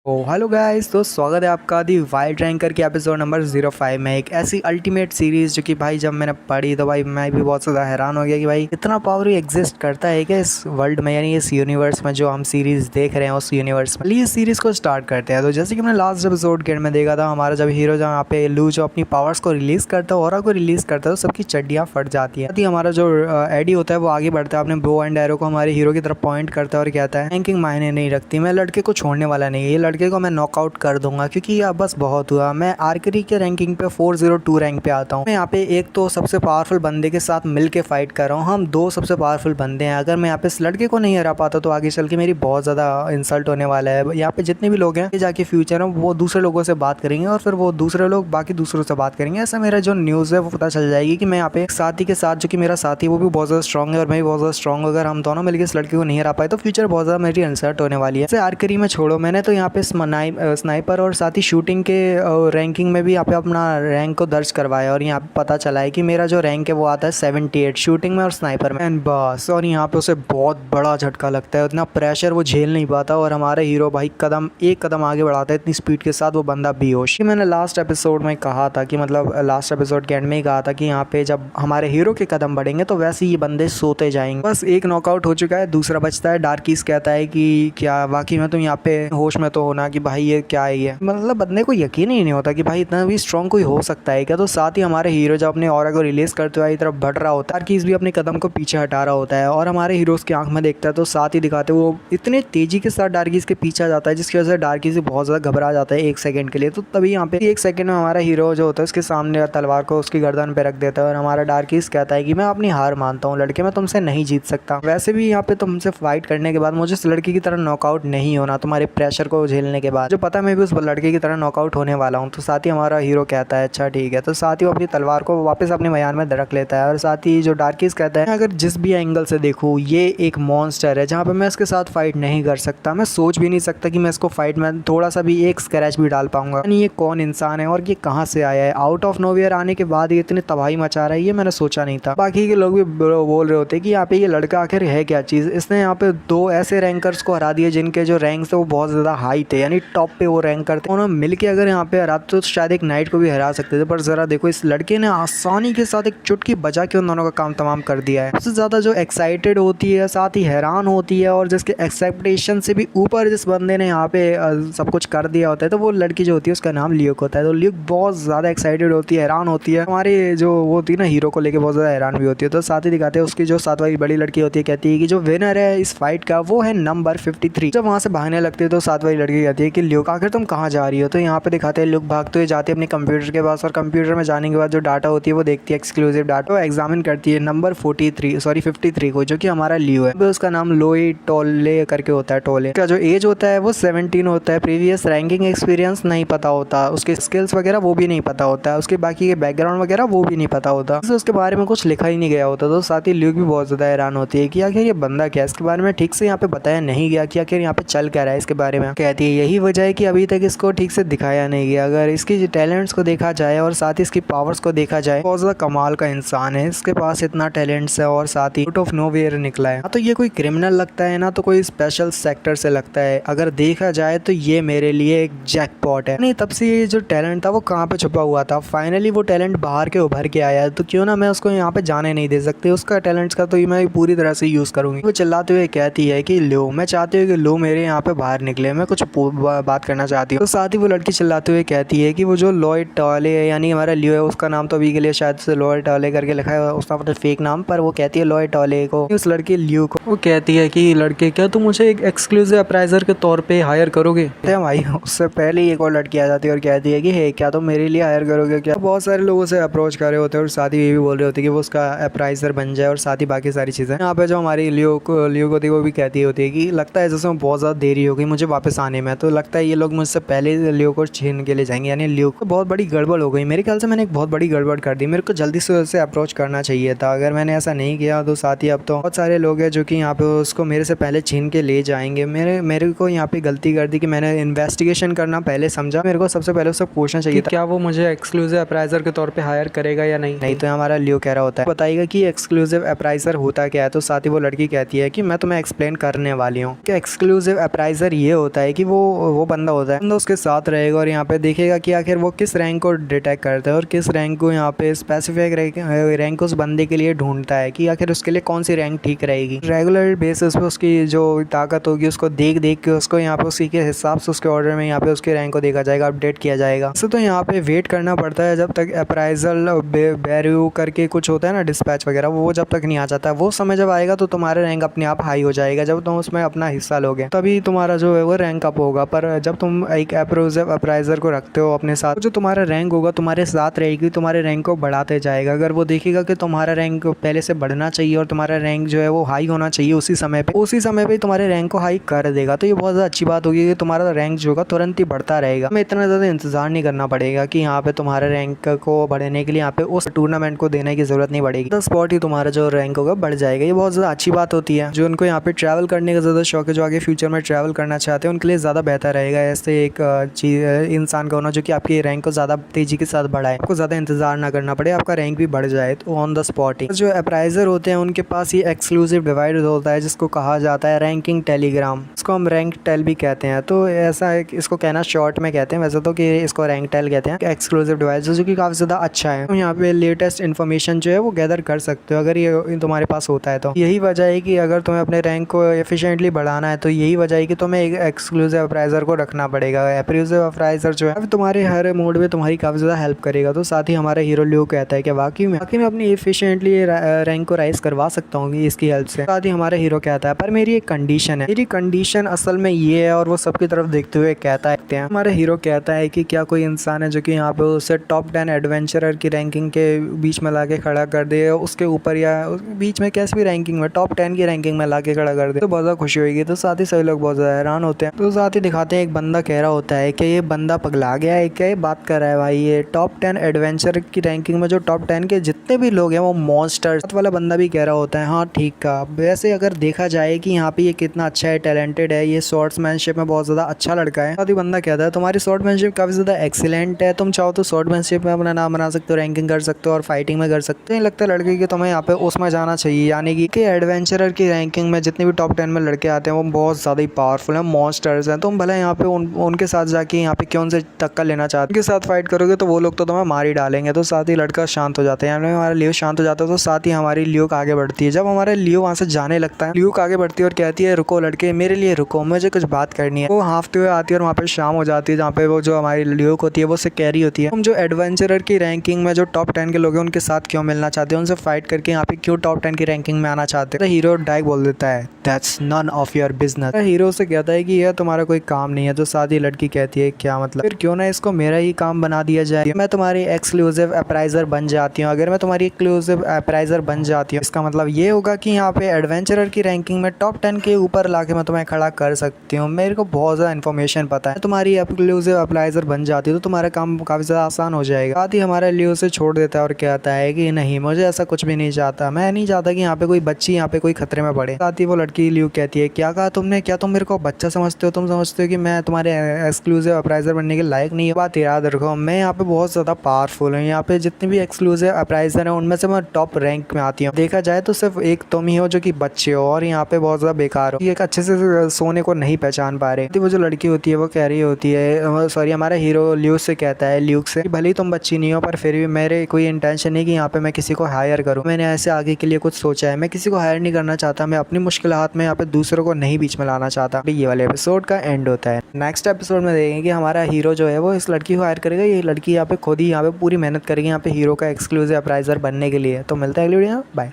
ओ hello guys, तो स्वागत है आपका दी वाइल्ड रैंकर के एपिसोड नंबर 05 में। एक ऐसी अल्टीमेट सीरीज जो कि भाई जब मैंने पढ़ी तो भाई मैं भी बहुत ज़्यादा हैरान हो गया कि भाई इतना पावर एग्जिस्ट करता है क्या इस वर्ल्ड में, यानी इस यूनिवर्स में जो हम सीरीज देख रहे हैं उस यूनिवर्स में। इस सीरीज को स्टार्ट करते हैं। तो जैसे कि हमने लास्ट एपिसोड के एंड में देखा था, हमारा जब हीरो जहाँ पे लू जो अपनी पावर्स को रिलीज करता है, ऑरा को रिलीज करता है, तो सबकी चड्डियाँ फट जाती है। हमारा जो एडी होता है वो आगे बढ़ता है, अपने बो एंड एरो को हमारे हीरो की तरफ पॉइंट करता है और कहता है रैंकिंग मायने नहीं रखती, मैं लड़के को छोड़ने वाला नहीं है, ये लड़के को मैं नॉकआउट कर दूंगा क्योंकि अब बस बहुत हुआ। मैं आर्करी के रैंकिंग पे 402 रैंक पे आता हूँ। मैं यहाँ पे एक तो सबसे पावरफुल बंदे के साथ मिलके फाइट कर रहा हूँ। हम दो सबसे पावरफुल बंदे हैं। अगर मैं यहाँ पे इस लड़के को नहीं हरा पाता तो आगे चल के मेरी बहुत ज़्यादा इंसल्ट होने वाला है। यहाँ पे जितने भी लोग हैं जाके फ्यूचर में वो दूसरे लोगों से बात करेंगे और फिर वो दूसरे लोग बाकी दूसरों से बात करेंगे। ऐसा मेरा जो न्यूज़ है वो पता चल जाएगी कि मैं यहाँ पे एक साथी के साथ, जो कि मेरा साथी वो भी बहुत ज़्यादा स्ट्रॉग है और मैं भी बहुत ज़्यादा स्ट्रॉग। अगर हम दोनों मिलकर इस लड़के को नहीं हरा पाए तो फ्यूचर बहुत ज़्यादा मेरी इंसल्ट होने वाली है। जैसे आर्करी में छोड़ो, मैंने तो यहाँ पे स्नाइपर और साथ ही शूटिंग के रैंकिंग में भी यहाँ पे अपना रैंक को दर्ज करवाया और यहाँ पे पता चला है कि मेरा जो रैंक है वो आता है 78 शूटिंग में और स्नाइपर में एंड बस। और यहाँ पे उसे बहुत बड़ा झटका लगता है, उतना प्रेशर वो झेल नहीं पाता और हमारा हीरो भाई एक कदम आगे बढ़ाता है इतनी स्पीड के साथ, वो बंदा बेहोश। मैंने लास्ट एपिसोड में कहा था कि मतलब लास्ट एपिसोड के एंड में ही कहा था कि यहाँ पे जब हमारे हीरो के कदम बढ़ेंगे तो वैसे ही ये बंदे सोते जाएंगे। बस एक नॉकआउट हो चुका है, दूसरा बचता है। डार्कीज कहता है कि क्या वाकई में तुम यहाँ पे होश में तो होना, कि भाई ये क्या है, ये मतलब बंदे को यकीन ही नहीं होता कि भाई इतना भी स्ट्रॉन्ग कोई हो सकता है क्या। तो साथ ही हमारे हीरो जब अपने ऑरा को रिलीज करते हुए तरफ बढ़ रहा होता है, डार्कीज भी अपने कदम को पीछे हटा रहा होता है और हमारे हीरोज की आंख में देखता है तो साथ ही दिखाते वो इतने तेजी के साथ डार्कीज के पीछे जाता है जिसकी वजह से डार्कीज बहुत ज्यादा घबरा जाता है एक सेकंड के लिए। तो तभी यहाँ पे एक सेकंड में हमारा हीरो जो होता है उसके सामने तलवार को उसकी गर्दन पे रख देता है और हमारा डार्कीज कहता है कि मैं अपनी हार मानता हूँ लड़के, मैं तुमसे नहीं जीत सकता। वैसे भी यहाँ पे तुमसे फाइट करने के बाद मुझे इस लड़की की तरह नॉकआउट नहीं होना, तुम्हारे प्रेशर को झेलने के बाद जो पता मैं भी उस लड़के की तरह नॉकआउट होने वाला हूँ। तो साथ ही हमारा हीरो कहता है अच्छा ठीक है। तो साथ ही वो अपनी तलवार को वापस अपने म्यान में रख लेता है और साथ ही जो डार्कीज कहता है अगर जिस भी एंगल से देखूँ ये एक मॉन्स्टर है जहाँ पे मैं इसके साथ फाइट नहीं कर सकता, मैं सोच भी नहीं सकता कि मैं इसको फाइट में थोड़ा सा भी एक स्क्रैच भी डाल पाऊंगा। यानी ये कौन इंसान है और ये कहाँ से आया है, आउट ऑफ नोवेयर आने के बाद ये इतनी तबाही मचा रहा है, ये मैंने सोचा नहीं था। बाकी के लोग भी बोल रहे होते कि यहाँ पे ये लड़का आखिर है क्या चीज़, इसने यहाँ पे दो ऐसे रैंकर्स को हरा दिए जिनके जो रैंक थे वो बहुत ज़्यादा हाई थे, यानी टॉप पे वो रैंक करते। उन्होंने मिलकर अगर यहाँ पे हरा तो शायद एक नाइट को भी हरा सकते थे, पर जरा देखो इस लड़के ने आसानी के साथ एक चुटकी बजा के उन दोनों का काम तमाम कर दिया है। सबसे ज़्यादा जो एक्साइटेड होती है, साथ ही हैरान होती है और जिसके एक्सपेक्टेशन से भी ऊपर जिस बंदे ने यहाँ पे सब कुछ कर दिया होता है, तो वो लड़की जो होती है उसका नाम ल्यूक होता है। तो ल्यूक बहुत ज़्यादा एक्साइटेड होती है, हैरान होती है, हमारी जो वो होती है ना हीरो को लेके बहुत ज़्यादा हैरान भी होती है। तो साथ ही दिखाते हैं उसकी जो साथ वाली बड़ी लड़की होती है, कहती है कि जो विनर है इस फाइट का वो है नंबर 53। जब वहाँ से भागने लगती है तो साथ वाली लड़की कहती है कि ल्यूक आखिर तुम कहाँ जा रही हो। तो यहाँ पे दिखाते हैं ल्यूक भागते हुए जाती है अपने कंप्यूटर के पास और कंप्यूटर में जाने के बाद जो डाटा होती है वो देखती है, एक्सक्लूसिव डाटा, वो एग्जामिन करती है नंबर 53 को, जो कि हमारा लियो है। उसका नाम लोई टोले करके होता है, टोले का जो एज होता है वो 17 होता है, प्रीवियस रैंकिंग एक्सपीरियंस नहीं पता होता, उसके स्किल्स वगैरह वो भी नहीं पता होता है, उसके बाकी के बैकग्राउंड वगैरह वो भी नहीं पता होता, उसके बारे में कुछ लिखा ही नहीं गया होता। तो साथ ही ल्यूक भी बहुत ज़्यादा हैरान होती है कि आखिर ये बंदा क्या, इसके बारे में ठीक से यहाँ पे बताया नहीं गया कि आखिर यहाँ पे चल क्या रहा है इसके बारे में। कहती है यही वजह है कि अभी तक इसको ठीक से दिखाया नहीं गया। अगर इसकी टैलेंट्स को देखा जाए और साथ ही इसकी पावर्स को देखा जाए, बहुत ज़्यादा कमाल का इंसान है, इसके पास इतना टैलेंट्स है और साथ ही आउट ऑफ नोवेयर निकला है। तो ये कोई क्रिमिनल लगता है ना तो कोई स्पेशल सेक्टर से लगता है। अगर देखा जाए तो ये मेरे लिए एक जैकपॉट है। नहीं, तब से ये जो टैलेंट था वो कहाँ पे छुपा हुआ था, फाइनली वो टैलेंट बाहर के उभर के आया है, तो क्यों ना मैं उसको यहाँ पे जाने नहीं दे सकते, उसका टैलेंट्स का तो मैं पूरी तरह से यूज़ करूँगी। वो चिल्लाते हुए कहती है कि लो, मैं चाहती हूँ कि लो मेरे यहाँ पे बाहर निकले, मैं कुछ बात करना चाहती हूँ। तो साथ ही वो लड़की चिल्लाते हुए कहती है कि वो जो लॉयड टॉले है, यानी हमारा लियो है, उसका नाम तो अभी के लिए शायद से लॉयड टॉले करके लिखा है, उसका मतलब फेक नाम, पर वो कहती है लॉयड टॉले को, उस लड़के लियो को। वो कहती है कि लड़के क्या तुम मुझे एक एक्सक्लूसिव अप्राइजर के तौर पे हायर करोगे भाई। उससे पहले ही एक और लड़की आ जाती है और कहती है कि हे क्या तुम मेरे लिए हायर करोगे क्या। बहुत सारे लोगों से अप्रोच कर रहे होते हैं और साथ ही ये भी बोल रहे होते हैं कि वो उसका अप्राइजर बन जाए और साथ ही बाकी सारी चीज़ें। यहाँ पे जो हमारी लियो को थी वो भी कहती होती है कि लगता है जैसे बहुत ज़्यादा देरी हो गई मुझे वापस आने में, तो लगता है ये लोग मुझसे पहले लियो को छीन के ले जाएंगे, यानी लियो को बहुत बड़ी गड़बड़ हो गई। मेरे ख्याल से मैंने एक बहुत बड़ी गड़बड़ कर दी, मेरे को जल्दी से उससे अप्रोच करना चाहिए था। अगर मैंने ऐसा नहीं किया तो साथ ही अब तो बहुत सारे लोग हैं जो कि यहाँ पे उसको मेरे से पहले छीन के ले जाएंगे। मेरे को यहाँ पे गलती कर दी कि मैंने इन्वेस्टिगेशन करना पहले समझा, मेरे को सबसे पहले उससे पूछना चाहिए था क्या वो मुझे एक्सक्लूसिव अप्राइजर के तौर पे हायर करेगा या नहीं। तो हमारा लियो कह रहा होता है बताइएगा कि एक्सक्लूसिव अप्राइजर होता क्या है। तो साथ ही वो लड़की कहती है कि मैं तुम्हें एक्सप्लेन करने वाली हूँ कि एक्सक्लूसिव अप्राइजर ये होता है कि वो बंदा होता है, बंदा उसके साथ रहेगा और यहाँ पे देखेगा कि आखिर वो किस रैंक को डिटेक्ट करता है और किस रैंक को यहाँ पे स्पेसिफिक रैंक उस बंदे के लिए ढूंढता है कि आखिर उसके लिए कौन सी रैंक ठीक रहेगी। रेगुलर बेसिस पे उसकी जो ताकत होगी उसको देख देख के उसको यहाँ पे उसी के हिसाब से उसके ऑर्डर में यहाँ पे उसके रैंक को देखा जाएगा, अपडेट किया जाएगा। तो यहाँ पे वेट करना पड़ता है जब तक अप्राइजल बैरियो करके कुछ होता है ना, डिस्पैच वगैरह, वो जब तक नहीं आ जाता। वो समय जब आएगा तो तुम्हारा रैंक अपने आप हाई हो जाएगा। जब तुम उसमें अपना हिस्सा लोगे तभी तुम्हारा जो है वो रैंक अप होगा। पर जब तुम एक अप्राइजर को रखते हो अपने साथ, जो तुम्हारा रैंक होगा तुम्हारे साथ रहेगी, तुम्हारे रैंक को बढ़ाते जाएगा। अगर वो देखेगा कि तुम्हारा रैंक पहले से बढ़ना चाहिए और तुम्हारा रैंक जो है वो हाई होना चाहिए उसी समय पे तुम्हारे रैंक को हाई कर देगा। तो ये बहुत ज़्यादा अच्छी बात होगी कि तुम्हारा रैंक जो होगा तुरंत ही बढ़ता रहेगा। हमें इतना ज़्यादा इंतजार नहीं करना पड़ेगा कि यहाँ पे तुम्हारे रैंक को बढ़ने के लिए यहाँ पे उस टूर्नामेंट को देने की जरूरत नहीं पड़ेगी। तो स्पॉट ही तुम्हारा जो रैंक होगा बढ़ जाएगा। ये बहुत ज़्यादा अच्छी बात होती है। जो उनको यहाँ पे ट्रैवल करने का ज़्यादा शौक है, जो आगे फ्यूचर में ट्रैवल करना चाहते हैं, उनके लिए ज़्यादा बेहतर रहेगा ऐसे एक चीज़ इंसान का होना जो कि आपके रैंक को ज़्यादा तेज़ी के साथ बढ़ाए, आपको ज़्यादा इंतजार ना करना पड़े, आपका रैंक भी बढ़ जाए तो ऑन द स्पॉट ही। जो अप्राइजर होते हैं उनके पास ये एक्सक्लूसिव डिवाइस होता है जिसको कहा जाता है रैंकिंग टेलीग्राम। इसको हम रैंक टेल भी कहते हैं। तो ऐसा है, इसको कहना शॉर्ट में कहते हैं वैसे तो, कि इसको रैंक टेल कहते हैं। एक्सक्लूसिव डिवाइस जो कि काफ़ी ज़्यादा अच्छा है। तो यहाँ पे लेटेस्ट इन्फॉर्मेशन जो है वो गैदर कर सकते हो अगर ये तुम्हारे पास होता है तो। यही वजह है कि अगर तुम्हें अपने रैंक को एफिशिएंटली बढ़ाना है तो यही वजह है कि तुम्हें एक एक्सक्लूसिव अप्राइजर को रखना पड़ेगा। एक्सक्लूसिव अप्राइजर जो है तुम्हारे हर मोड में तुम्हारी काफ़ी ज़्यादा हेल्प करेगा। तो साथ ही हमारा हीरो लियो कहता है कि वाकई में अपनी एफिशिएंटली रैंक को राइज करवा सकता हूँ इसकी हेल्प से। साथ ही हमारा हीरो कहता है पर मेरी एक कंडीशन है। मेरी कंडीशन असल में ये है, और वो सबकी तरफ देखते हुए कहता है। हमारा हीरो कहता है कि क्या कोई इंसान है जो कि यहाँ पे उसे टॉप 10 एडवेंचरर की रैंकिंग के बीच में लाके खड़ा कर दे, उसके ऊपर या बीच में कैसी भी रैंकिंग में टॉप 10 की रैंकिंग में लाके खड़ा कर दे, तो बहुत ज़्यादा खुशी होगी। तो साथ ही सभी लोग बहुत ज़्यादा हैरान होते हैं। तो साथ ही दिखाते हैं एक बंदा कह रहा होता है कि ये बंदा पगला गया है, क्या ये बात कर रहा है भाई, ये टॉप 10 एडवेंचर की रैंकिंग में जो टॉप 10 के जितने भी लोग हैं वो मॉन्स्टर्स वाला बंदा भी कह रहा होता है। हाँ ठीक का, वैसे अगर देखा जाए कि यहाँ पे ये कितना अच्छा है, टैलेंटेड है, ये स्वॉर्ड्समैनशिप में बहुत ज़्यादा अच्छा लड़का है। साथ ही बंदा कहता है तुम्हारी स्वॉर्ड्समैनशिप काफ़ी ज़्यादा एक्सीलेंट है, तुम चाहो तो स्वॉर्ड्समैनशिप में अपना नाम बना सकते हो, रैंकिंग कर सकते हो और फाइटिंग में कर सकते हो। लगता है लड़के की तुम्हें यहाँ पे उसमें जाना चाहिए, यानी कि एडवेंचरर की रैंकिंग में जितने भी टॉप 10 में लड़के आते हैं वो बहुत ज़्यादा ही पावरफुल है, मॉन्स्टर्स हैं। तुम भले यहाँ पे उनके साथ जाके यहाँ पे क्यों से टक्कर लेना चाहते, उनके साथ फाइट करोगे तो वो लोग तो तुम्हें मार ही डालेंगे। तो साथ ही लड़का शांत हो जाता है, यानी हमारा लियो शांत हो जाता है। तो साथ ही हमारी लियोक आगे बढ़ती है। जब हमारा लियो वहाँ से जाने लगता है, लियोक आगे बढ़ती है और कहती है रुको लड़के, मेरे लिए रुको, मुझे कुछ बात करनी है। वो हाफते हुए आती है और वहाँ पे शाम हो जाती है, जहाँ पे वो जो हमारी लियोक होती है वो उससे कह रही होती है तुम जो एडवेंचरर की रैंकिंग में जो टॉप 10 के लोग हैं उनके साथ क्यों मिलना चाहते हो, उनसे फाइट करके यहाँ पे क्यों टॉप 10 की रैंकिंग में आना चाहते हो। तो हीरो डायरेक्ट बोल देता है that's none of your business. Hero से कहता है कि यह तुम्हारा कोई काम नहीं है। तो साथ ही लड़की कहती है क्या मतलब, फिर क्यों ना इसको मेरा ही काम बना दिया जाए, मैं तुम्हारी एक्सक्लूसिव अप्राइजर बन जाती हूँ। अगर मैं तुम्हारी एक्सक्लूसिव अप्राइजर बन जाती हूँ इसका मतलब ये होगा कि यहाँ पे एडवेंचरर की रैंकिंग में टॉप 10 के ऊपर लाके मैं तुम्हें खड़ा कर सकती हूँ। मेरे को बहुत ज़्यादा इन्फॉर्मेशन पता है, तुम्हारी एक्सक्लूसिव अप्राइजर बन जाती है तो तुम्हारा काम काफ़ी ज़्यादा आसान हो जाएगा। साथ ही हमारा लियो से छोड़ देता है और कहता है कि नहीं, मुझे ऐसा कुछ भी नहीं चाहता, मैं नहीं चाहता कि यहाँ पे कोई बच्ची यहाँ पे कोई खतरे में पड़े। साथ ही वो लड़की लियो कहती है क्या कहा तुमने, क्या तुम मेरे को बच्चा समझते हो, तुम समझते हो कि मैं तुम्हारे एक्सक्लूसिव अप्राइजर बनने के लायक नहीं है। बात याद रखो, मैं यहाँ पे बहुत ज़्यादा पावरफुल हूँ, यहाँ पे जितने भी एक्सक्लूसिव अप्राइजर हैं उनमें से मैं टॉप रैंक में आती हूँ। देखा जाए तो सिर्फ एक तुम ही हो जो कि बच्चे हो और यहाँ पे बहुत ज़्यादा बेकार हो, एक अच्छे से सोने को नहीं पहचान पा रहे। वो जो लड़की होती है वो कह रही होती है, सॉरी हमारा हीरो ल्यूक से कहता है, ल्यूक से भले ही तुम बच्ची नहीं हो पर फिर भी मेरे कोई इंटेंशन नहीं कि यहाँ पे मैं किसी को हायर करूँ। मैंने ऐसे आगे के लिए कुछ सोचा है, मैं किसी को हायर नहीं करना चाहता, मैं अपनी मुश्किलात में यहाँ पे दूसरों को नहीं बीच में लाना चाहता। ये वाले एपिसोड का एंड होता है। नेक्स्ट एपिसोड में देखेंगे कि हमारा हीरो जो है वो इस लड़की को हायर करेगा, ये लड़की यहाँ पे खुद ही यहाँ पे पूरी मेहनत करेगी यहाँ पे हीरो का एक्सक्लूसिव अप्राइजर बनने के लिए। तो मिलता है अगली वीडियो, बाय।